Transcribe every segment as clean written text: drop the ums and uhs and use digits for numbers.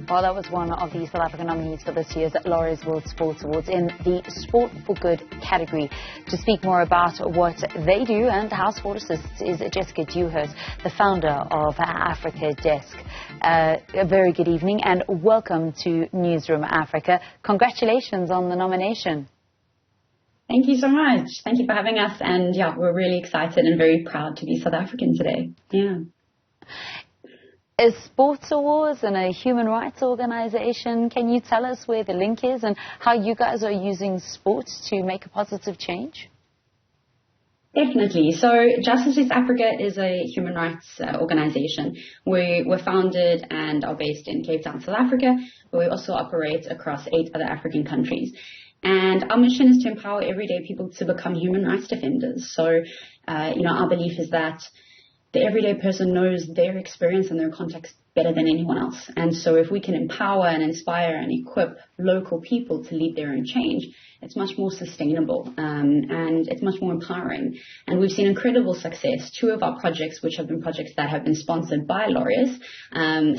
Well, that was one of the South African nominees for this year's Laureus World Sports Awards in the Sport for Good category. To speak more about what they do and how sport assists is Jessica Dewhurst, the founder of Africa Desk. A very good evening and welcome to Newzroom Afrika. Congratulations on the nomination. Thank you so much. Thank you for having us. And yeah, we're really excited and very proud to be South African today. Yeah. A sports awards and a human rights organization. Can you tell us where the link is and how you guys are using sports to make a positive change? Definitely. So Justice East Africa is a human rights organization. We were founded and are based in Cape Town, South Africa, but we also operate across 8 other African countries. And our mission is to empower everyday people to become human rights defenders. So, our belief is that the everyday person knows their experience and their context better than anyone else. And so if we can empower and inspire and equip local people to lead their own change, it's much more sustainable and it's much more empowering. And we've seen incredible success. 2 of our projects, which have been projects that have been sponsored by Laureus,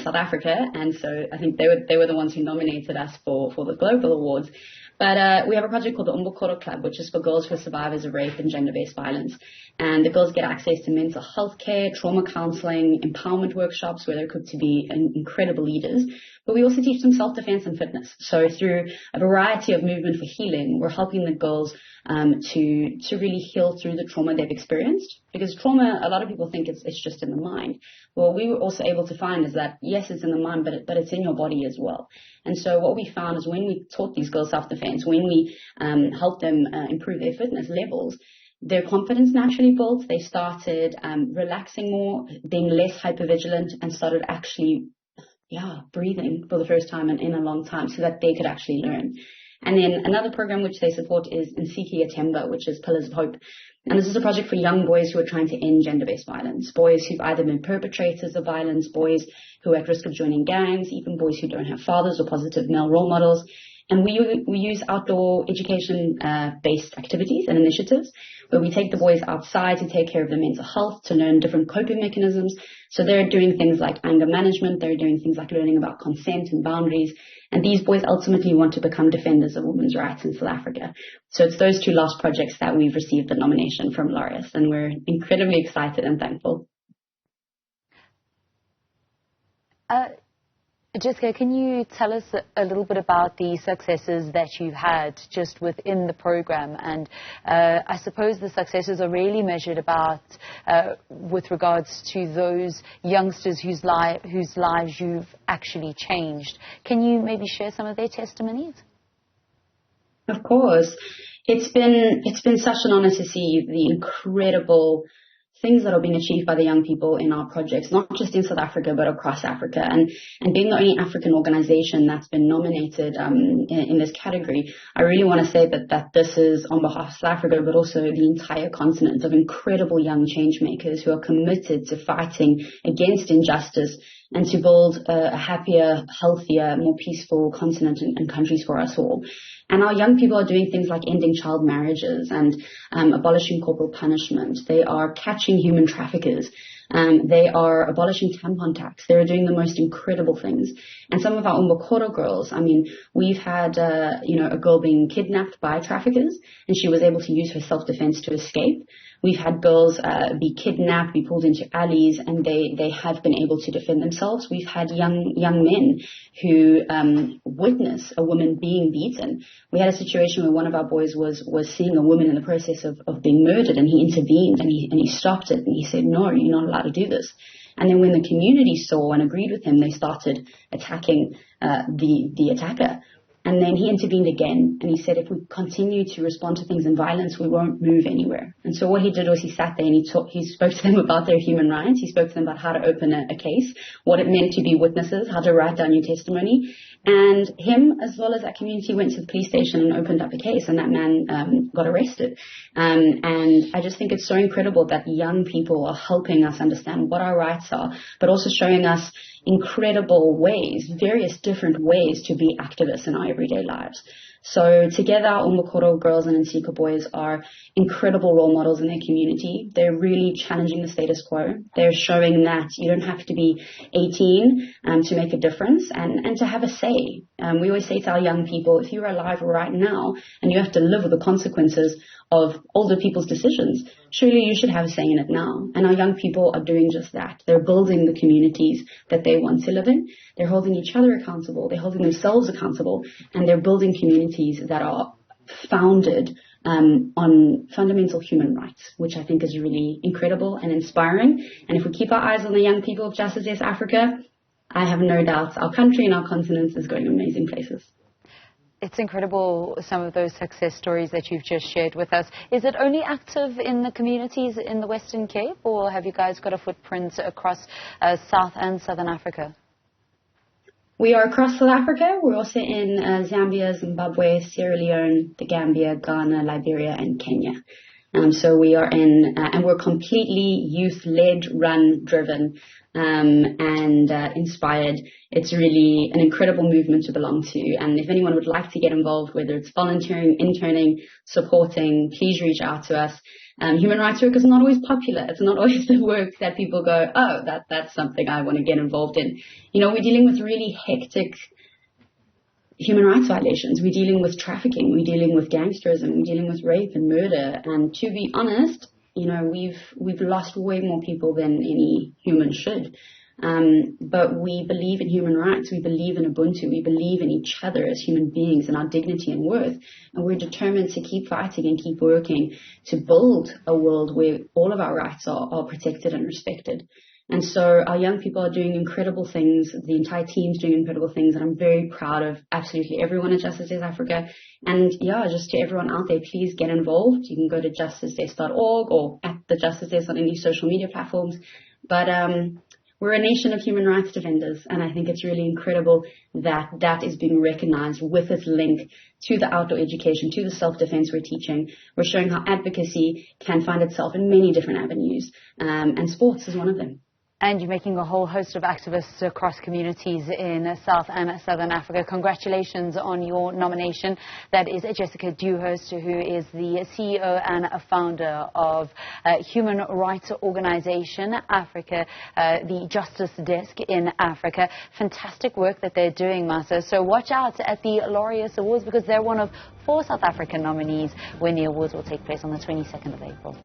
South Africa, and so I think they were the ones who nominated us for the global awards. But we have a project called the Umbokoro Club, which is for girls who are survivors of rape and gender-based violence. And the girls get access to mental health care, trauma counseling, empowerment workshops where they're equipped to be incredible leaders. But we also teach them self-defense and fitness. So through a variety of movement for healing, we're helping the girls to really heal through the trauma they've experienced. Because trauma, a lot of people think it's just in the mind. Well, we were also able to find is that, yes, it's in the mind, but it's in your body as well. And so what we found is when we taught these girls self-defense, when we helped them improve their fitness levels, their confidence naturally built. They started relaxing more, being less hypervigilant, and started actually breathing for the first time in a long time so that they could actually learn. And then another program which they support is Nsiki Atemba, which is Pillars of Hope. And this is a project for young boys who are trying to end gender-based violence, boys who've either been perpetrators of violence, boys who are at risk of joining gangs, even boys who don't have fathers or positive male role models. And we use outdoor education-based activities and initiatives where we take the boys outside to take care of their mental health, to learn different coping mechanisms. So they're doing things like anger management. They're doing things like learning about consent and boundaries. And these boys ultimately want to become defenders of women's rights in South Africa. So it's those 2 last projects that we've received the nomination from Laureus, and we're incredibly excited and thankful. Jessica, can you tell us a little bit about the successes that you've had just within the program? And I suppose the successes are really measured about with regards to those youngsters whose lives you've actually changed. Can you maybe share some of their testimonies? Of course. It's been such an honor to see the incredible things that are being achieved by the young people in our projects, not just in South Africa, but across Africa. And being the only African organization that's been nominated in this category, I really want to say that this is on behalf of South Africa, but also the entire continent of incredible young change makers who are committed to fighting against injustice and to build a happier, healthier, more peaceful continent and countries for us all. And our young people are doing things like ending child marriages and abolishing corporal punishment. They are catching human traffickers. They are abolishing tampon tax. They're doing the most incredible things. And some of our Umbokoro girls, we've had, a girl being kidnapped by traffickers, and she was able to use her self-defense to escape. We've had girls be kidnapped, be pulled into alleys, and they have been able to defend themselves. We've had young men who witness a woman being beaten. We had a situation where one of our boys was seeing a woman in the process of being murdered, and he intervened and he stopped it and he said, "No, you're not allowed to do this." And then when the community saw and agreed with him, they started attacking the attacker. And then he intervened again, and he said, if we continue to respond to things in violence, we won't move anywhere. And so what he did was he sat there and he spoke to them about their human rights. He spoke to them about how to open a case, what it meant to be witnesses, how to write down your testimony. And him, as well as that community, went to the police station and opened up a case, and that man got arrested. And I just think it's so incredible that young people are helping us understand what our rights are, but also showing us incredible ways, various different ways to be activists in our everyday lives. So together, Umbukoro girls and Nsika boys are incredible role models in their community. They're really challenging the status quo. They're showing that you don't have to be 18 to make a difference and to have a say. We always say to our young people, if you're alive right now and you have to live with the consequences of older people's decisions, surely you should have a say in it now. And our young people are doing just that. They're building the communities that they want to live in. They're holding each other accountable. They're holding themselves accountable. And they're building communities that are founded on fundamental human rights, which I think is really incredible and inspiring. And if we keep our eyes on the young people of Justice Yes Africa, I have no doubt our country and our continent is going amazing places. It's incredible, some of those success stories that you've just shared with us. Is it only active in the communities in the Western Cape, or have you guys got a footprint across South and Southern Africa? We are across South Africa. We're also in Zambia, Zimbabwe, Sierra Leone, the Gambia, Ghana, Liberia, and Kenya. So we are in, and we're completely youth-led, run-driven, and inspired. It's really an incredible movement to belong to. And if anyone would like to get involved, whether it's volunteering, interning, supporting, please reach out to us. Human rights work is not always popular. It's not always the work that people go, oh, that's something I want to get involved in. You know, we're dealing with really hectic human rights violations. We're dealing with trafficking. We're dealing with gangsterism. We're dealing with rape and murder. And to be honest, you know, we've lost way more people than any human should. But we believe in human rights. We believe in Ubuntu. We believe in each other as human beings and our dignity and worth. And we're determined to keep fighting and keep working to build a world where all of our rights are protected and respected. And so our young people are doing incredible things. The entire team's doing incredible things. And I'm very proud of absolutely everyone at Justice Yes Africa. And yeah, just to everyone out there, please get involved. You can go to justiceyes.org or at the Justice Yes on any social media platforms. But we're a nation of human rights defenders. And I think it's really incredible that that is being recognized with its link to the outdoor education, to the self-defense we're teaching. We're showing how advocacy can find itself in many different avenues. And sports is one of them. And you're making a whole host of activists across communities in South and Southern Africa. Congratulations on your nomination. That is Jessica Dewhurst, who is the CEO and founder of human rights organization Africa, the Justice Desk in Africa. Fantastic work that they're doing, Masa. So watch out at the Laureus Awards, because they're one of 4 South African nominees when the awards will take place on the 22nd of April.